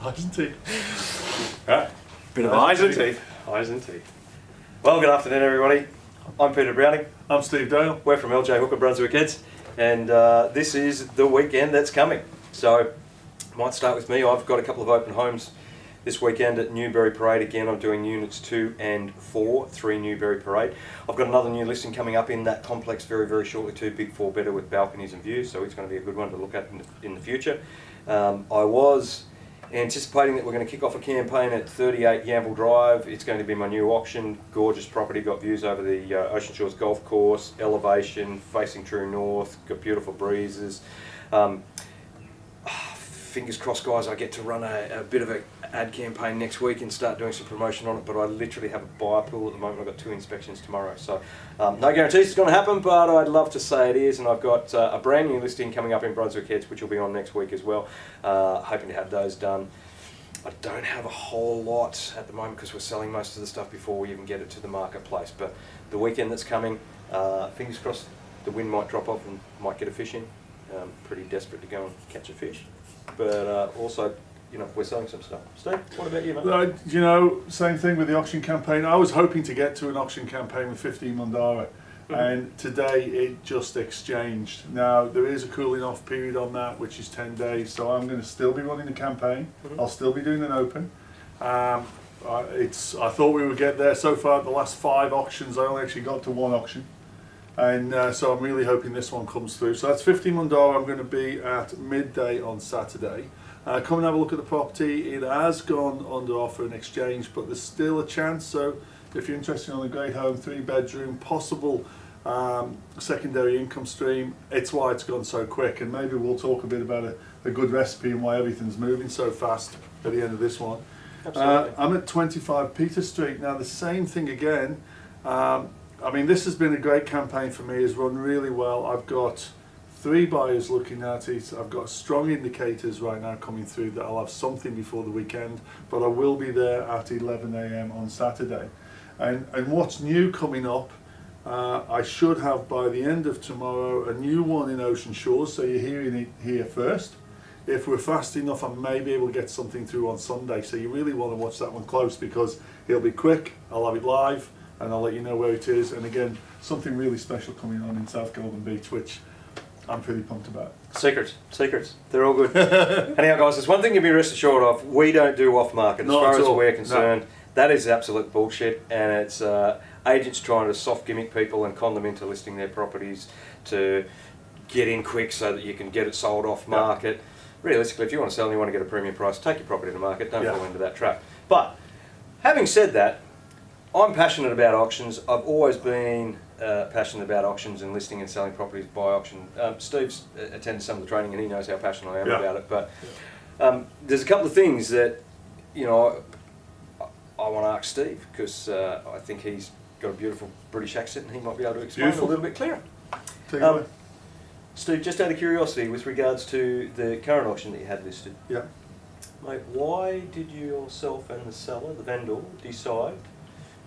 Eyes and teeth. Right. Bit of eyes and teeth. Eyes and teeth. Well, good afternoon, everybody. I'm Peter Browning. I'm Steve Dale. We're from LJ Hooker, Brunswick Heads, and this is the weekend that's coming. So, might start with me. I've got a couple of open homes this weekend at Newberry Parade. Again, I'm doing units 2 and 4, 3 Newberry Parade. I've got another new listing coming up in that complex very, very shortly, 2 big 4-bedder with balconies and views, so it's going to be a good one to look at in the future. I was anticipating that we're going to kick off a campaign at 38 Yamble Drive. It's going to be my new auction. Gorgeous property, got views over the Ocean Shores Golf Course, elevation, facing true north, got beautiful breezes. Fingers crossed, guys, I get to run a bit of an ad campaign next week and start doing some promotion on it, but I literally have a buyer pool at the moment. I've got 2 inspections tomorrow, so no guarantees it's going to happen, but I'd love to say it is. And I've got a brand new listing coming up in Brunswick Heads, which will be on next week as well. Hoping to have those done. I don't have a whole lot at the moment because we're selling most of the stuff before we even get it to the marketplace, but the weekend that's coming, fingers crossed, the wind might drop off and might get a fish in. Pretty desperate to go and catch a fish, but also, you know, we're selling some stuff. Steve, what about you, mate? You know, same thing with the auction campaign. I was hoping to get to an auction campaign with 15 Mandara, and today it just exchanged. Now, there is a cooling off period on that, which is 10 days, so I'm going to still be running the campaign. I'll still be doing an open. I thought we would get there. So far, the last 5 auctions, I only actually got to 1 auction. And so I'm really hoping this one comes through. So that's 15 Mandara. I'm going to be at midday on Saturday. Come and have a look at the property. It has gone under offer and exchange, but there's still a chance. So if you're interested in a great home, 3-bedroom, possible secondary income stream, it's why it's gone so quick. And maybe we'll talk a bit about a good recipe and why everything's moving so fast at the end of this one. I'm at 25 Peter Street. Now the same thing again. I mean, this has been a great campaign for me. It's run really well. I've got 3 buyers looking at it. I've got strong indicators right now coming through that I'll have something before the weekend, but I will be there at 11 AM on Saturday. And what's new coming up, I should have by the end of tomorrow a new one in Ocean Shores, so you're hearing it here first. If we're fast enough, I may be able to get something through on Sunday, so you really want to watch that one close because it'll be quick, I'll have it live, and I'll let you know where it is. And again, something really special coming on in South Golden Beach, which I'm pretty pumped about. Secrets, they're all good. Anyhow, guys, there's one thing you can be rest assured of: we don't do off-market. As far as we're concerned, that is absolute bullshit, and it's agents trying to soft gimmick people and con them into listing their properties to get in quick so that you can get it sold off-market. Realistically, if you want to sell and you want to get a premium price, take your property to market. Don't fall into that trap. But having said that, I'm passionate about auctions. I've always been passionate about auctions and listing and selling properties by auction. Steve's attended some of the training and he knows how passionate I am about it. But there's a couple of things that, you know, I want to ask Steve, because I think he's got a beautiful British accent and he might be able to explain it a little bit clearer. Steve, just out of curiosity, with regards to the current auction that you had listed, mate, why did you yourself and the seller, the vendor, decide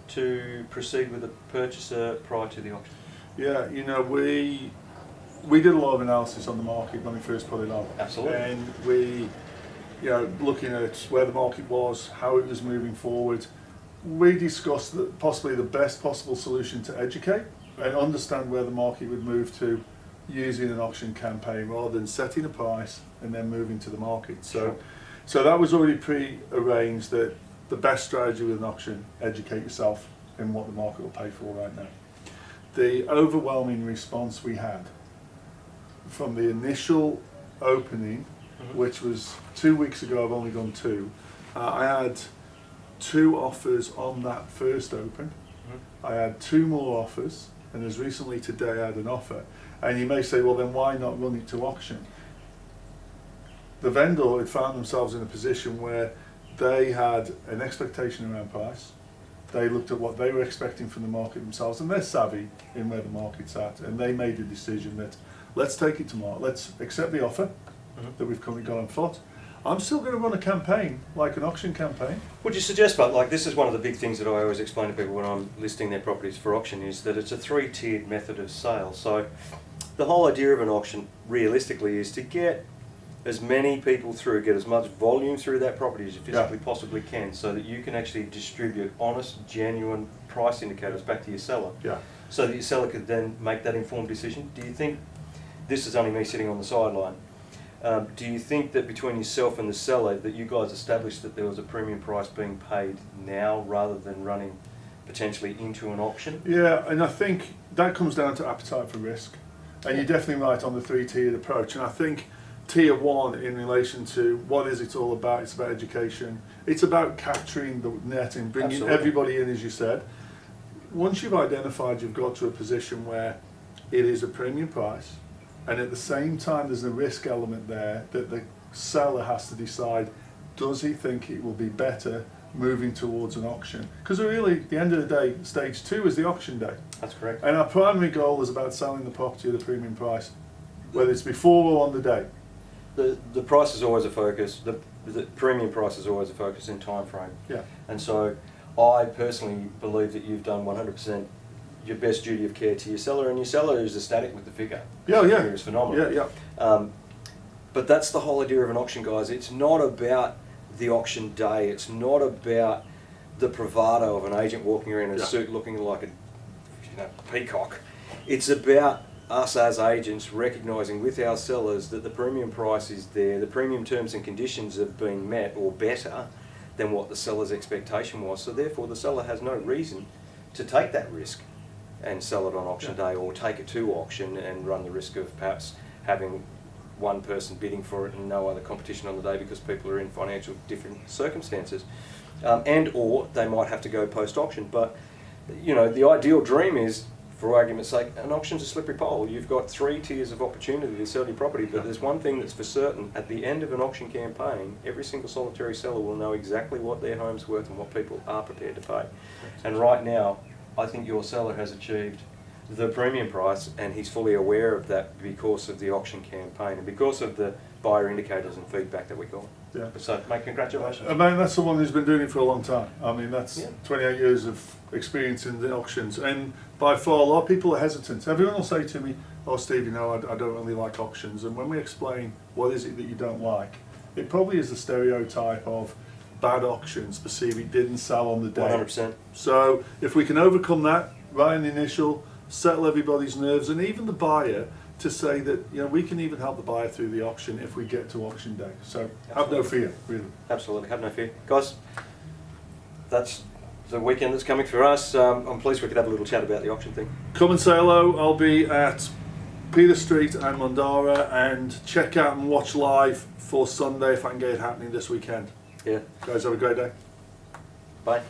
to proceed with the purchaser prior to the auction? Yeah, you know, we did a lot of analysis on the market when we first put it on. Absolutely. And we, you know, looking at where the market was, how it was moving forward, we discussed possibly the best possible solution to educate and understand where the market would move to using an auction campaign rather than setting a price and then moving to the market. So that was already pre-arranged, that the best strategy with an auction: educate yourself in what the market will pay for right now. The overwhelming response we had from the initial opening, which was 2 weeks ago, I've only done 2. I had 2 offers on that first open. I had 2 more offers, and as recently today I had an offer. And you may say, well, then why not run it to auction? The vendor had found themselves in a position where they had an expectation around price. They looked at what they were expecting from the market themselves, and they're savvy in where the market's at, and they made a decision that let's take it to market, let's accept the offer that we've currently got on foot. I'm still going to run a campaign, like an auction campaign. Would you suggest, but like this is one of the big things that I always explain to people when I'm listing their properties for auction, is that it's a 3-tiered method of sale. So the whole idea of an auction realistically is to get as many people through, get as much volume through that property as you physically possibly can, so that you can actually distribute honest, genuine price indicators back to your seller, so that your seller could then make that informed decision. Do you think, this is only me sitting on the sideline, do you think that between yourself and the seller that you guys established that there was a premium price being paid now rather than running potentially into an auction? Yeah, and I think that comes down to appetite for risk. And you're definitely right on the three-tiered approach. And I think tier one in relation to what is it all about, it's about education. It's about capturing the net and bringing everybody in, as you said. Once you've identified you've got to a position where it is a premium price, and at the same time there's a risk element there that the seller has to decide, does he think it will be better moving towards an auction? Because really, at the end of the day, stage two is the auction day. That's correct. And our primary goal is about selling the property at a premium price, whether it's before or on the day. The price is always a focus. The premium price is always a focus in time frame. Yeah. And so I personally believe that you've done 100% your best duty of care to your seller, and your seller is ecstatic with the figure. Yeah, The yeah. figure is phenomenal. Yeah, yeah. But that's the whole idea of an auction, guys. It's not about the auction day. It's not about the bravado of an agent walking around in a suit looking like a peacock. It's about us as agents recognising with our sellers that the premium price is there, the premium terms and conditions have been met or better than what the seller's expectation was. So therefore the seller has no reason to take that risk and sell it on auction day, or take it to auction and run the risk of perhaps having one person bidding for it and no other competition on the day because people are in financial different circumstances, and or they might have to go post-auction. But you know, the ideal dream is, for argument's sake, an auction's a slippery pole. You've got 3 tiers of opportunity to sell your property, but there's one thing that's for certain: at the end of an auction campaign, every single solitary seller will know exactly what their home's worth and what people are prepared to pay. And right now, I think your seller has achieved the premium price, and he's fully aware of that because of the auction campaign and because of the buyer indicators and feedback that we got. Yeah. So, mate, congratulations. I mean, that's someone who's been doing it for a long time. I mean, that's 28 years of experience in the auctions, and by far a lot of people are hesitant. Everyone will say to me, "Oh, Steve, you know, I don't really like auctions." And when we explain what is it that you don't like, it probably is the stereotype of bad auctions, perceive it didn't sell on the day. 100%. So if we can overcome that right in the initial, settle everybody's nerves, and even the buyer, to say that, you know, we can even help the buyer through the auction if we get to auction day. So have no fear, really. Absolutely, have no fear. Guys, that's the weekend that's coming for us. I'm pleased we could have a little chat about the auction thing. Come and say hello. I'll be at Peter Street and Mandara, and check out and watch live for Sunday if I can get it happening this weekend. Yeah. Guys, have a great day. Bye.